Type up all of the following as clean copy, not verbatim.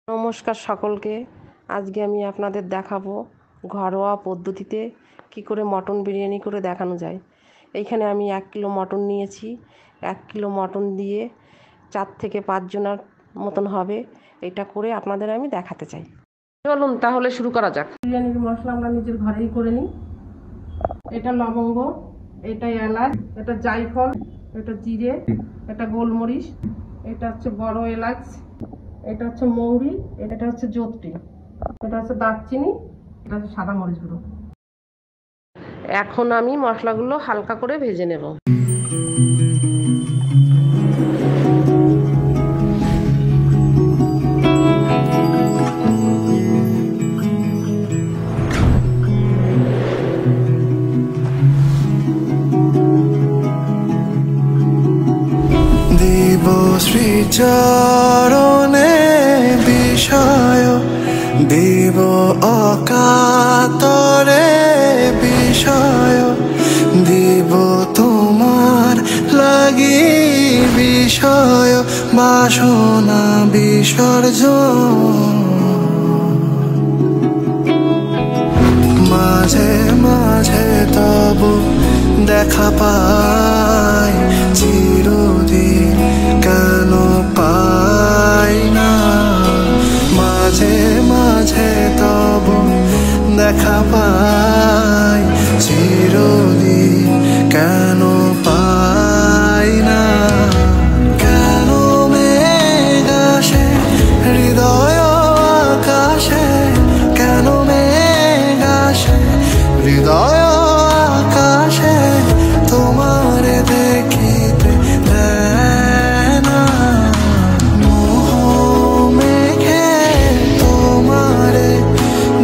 নমস্কার সকলকে। আজকে আমি আপনাদের দেখাবো ঘরোয়া পদ্ধতিতে কি করে মটন বিরিয়ানি করে দেখানো যায়। এইখানে আমি 1 কিলো মটন নিয়েছি। 1 কিলো মটন দিয়ে 4 থেকে 5 জনের মতন হবে। এটা করে আপনাদের আমি দেখাতে চাই। চলুন তাহলে শুরু করা যাক। বিরিয়ানির মশলা আমরা নিজের ঘরেই করে নিই। এটা লবঙ্গ, এটা এলাচ, এটা জায়ফল, এটা জিরে, এটা গোলমরিচ, এটা হচ্ছে বড় এলাচ, এটা হচ্ছে মৌরি, এটা হচ্ছে জোত্রি, এটা হচ্ছে দারচিনি, এটা হচ্ছে সাদা মরিচ গুঁড়ো। এখন আমি মশলাগুলো হালকা করে ভেজে নেব। শ্রী চরণে বিষয় দেব অকাতরে বিষয় দেব তোমার লাগি বিষয় বাসনা বিসর্জন মাঝে মাঝে তব দেখা পাই চিরদিন কেন পাই না মাঝে মাঝে তব দেখা পাই চিরদিন কেন পাই না কেন মেঘ আসে হৃদয় আকাশে কেন মেঘ আসে হৃদয় আকাশে তোমারে দেখিতে দেয় না মোহ মেঘে তোমারে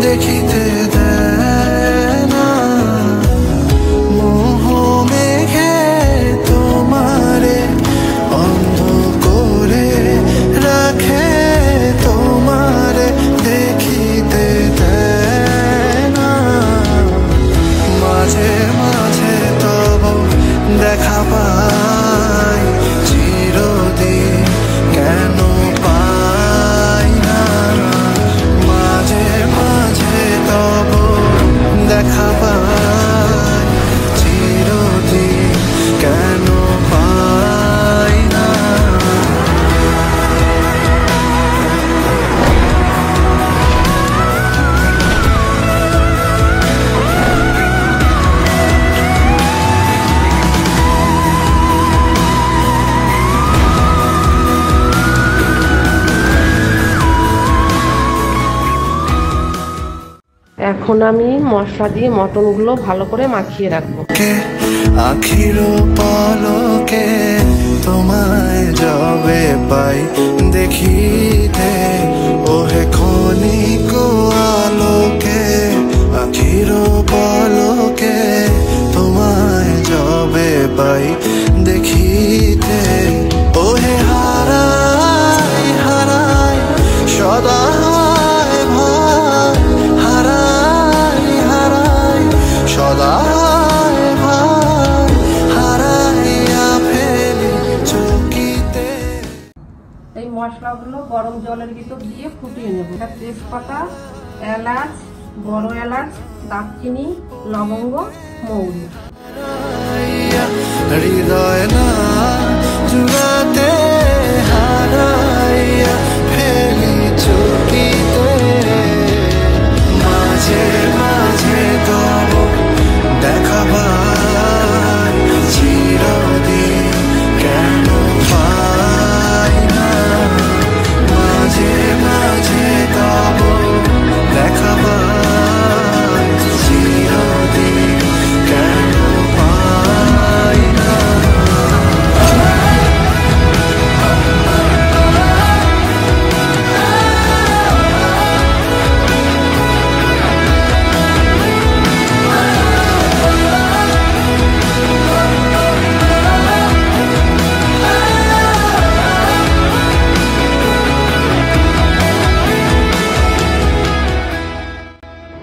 দেখিতে দেয় না মোহ মেঘে তোমারে অন্ধ করে রাখে তোমারে দেখিতে দেয় না মাঝে মাঝে তব দেখা পাই চিরদিন কেন পাই না মাঝে মাঝে তব দেখা পাই চিরদিন কেন পাই না এখন আমি মশলা দিয়ে মটনগুলো ভালো করে মাখিয়ে রাখবো। আখির পলকে তোমায় যবে পাই দেখিতে ওহে ক্ষণিক আলোকে আখির পলকে তোমায় যবে পাই দেখিতে ওহে হারাই হারাই সদা হারাই হারাই সদা এই মশলাগুলো গরম জলের ভিতর দিয়ে ফুটিয়ে নেব। এটা তেজপাতা, এলাচ, বড় এলাচ, দারচিনি, লবঙ্গ, মৌরি। হৃদয় না জুড়াতে হারাইয়া ফেলি চকিতে মাঝে মাঝে তব দেখা পাই চিরদিন কেন পাই না মাঝে মাঝে তব দেখা পাই চিরদিন কেন পাই না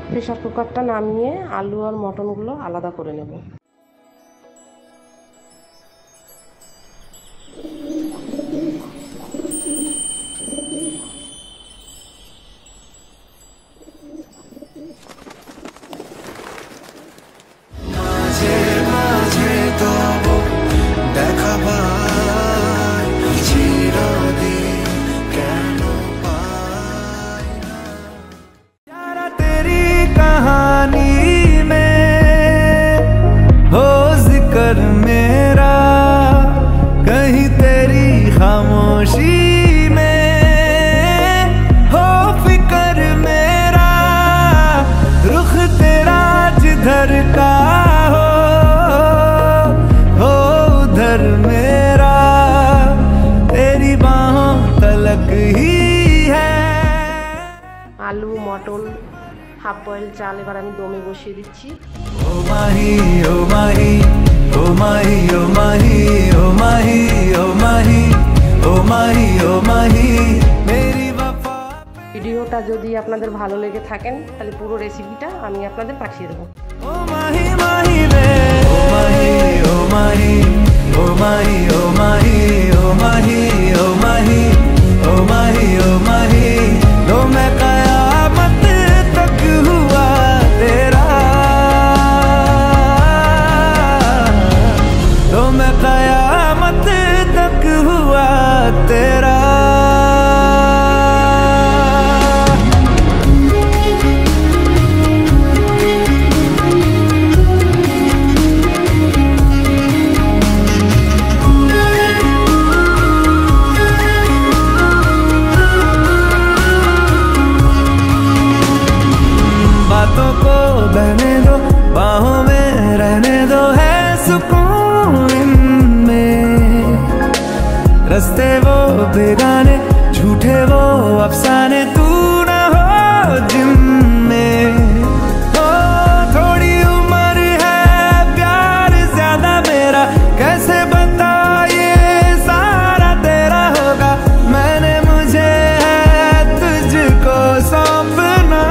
প্রেসার কুকারটা নামিয়ে আলু আর মটনগুলো আলাদা করে নেব। আলু মটন হাফ বয়েল চাল এবার আমি দমে বসিয়ে দিচ্ছি। ও মাহি ও মাহি ও মাহি ও মাহি ও মাহি ও মাহি ও মাহি ও মাহি মেরি वफा। ভিডিওটা যদি আপনাদের ভালো লেগে থাকেন তাহলে পুরো রেসিপিটা আমি আপনাদের পাঠিয়ে দেবো। ও মাহি মাহি রে ও মাহি ও মাহি ও মাহি ও মাহি ও মাহি ও মাহি ও মাহি ও মাহি लो मैं कयामत तक हुआ तेरा लो मैं कयामत तक हुआ तेरा। बातों को बहने दो बाहों में रहने दो है सुकून इनमें रस्ते वो बेगाने झूठे वो अफसाने तू ना हो जिनमें ओ थोड़ी उम्र है प्यार ज्यादा मेरा कैसे बता ये सारा तेरा होगा मैंने मुझे है तुझको सौंपना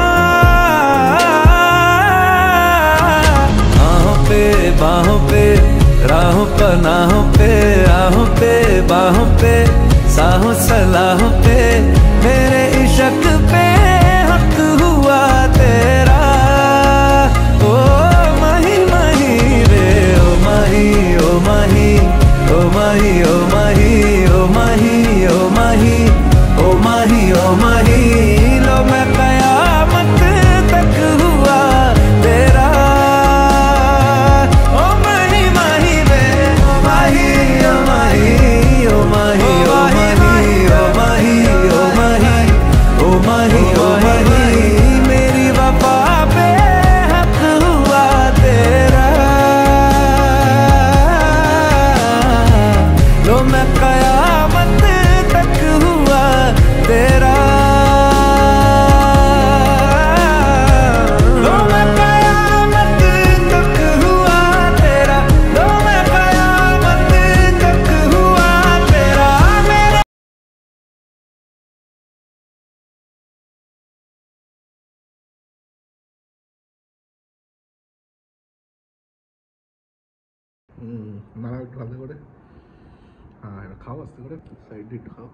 बाहों पे राहों पनाहों पे आहों पे बाहों पे साहों सलाहों पे मेरे इश्क पे हक हुआ तेरा। ओ माही माही रे ओ माही ओ माही ओ माही ओ माही ओ माही ओ माही ओ माही ओ माही लो मैं कयामत तक हुआ तेरा। मेरी वफा पे हक हुआ तेरा लो मैं कयामत तक हुआ तेरा लो मैं कयामत तक हुआ तेरा लो मैं कयामत तक हुआ तेरा मेरा। নাড়াও একটু হালকা করে। হ্যাঁ, এটা খাও আস্তে করে, সাইড দিয়ে একটু খাও।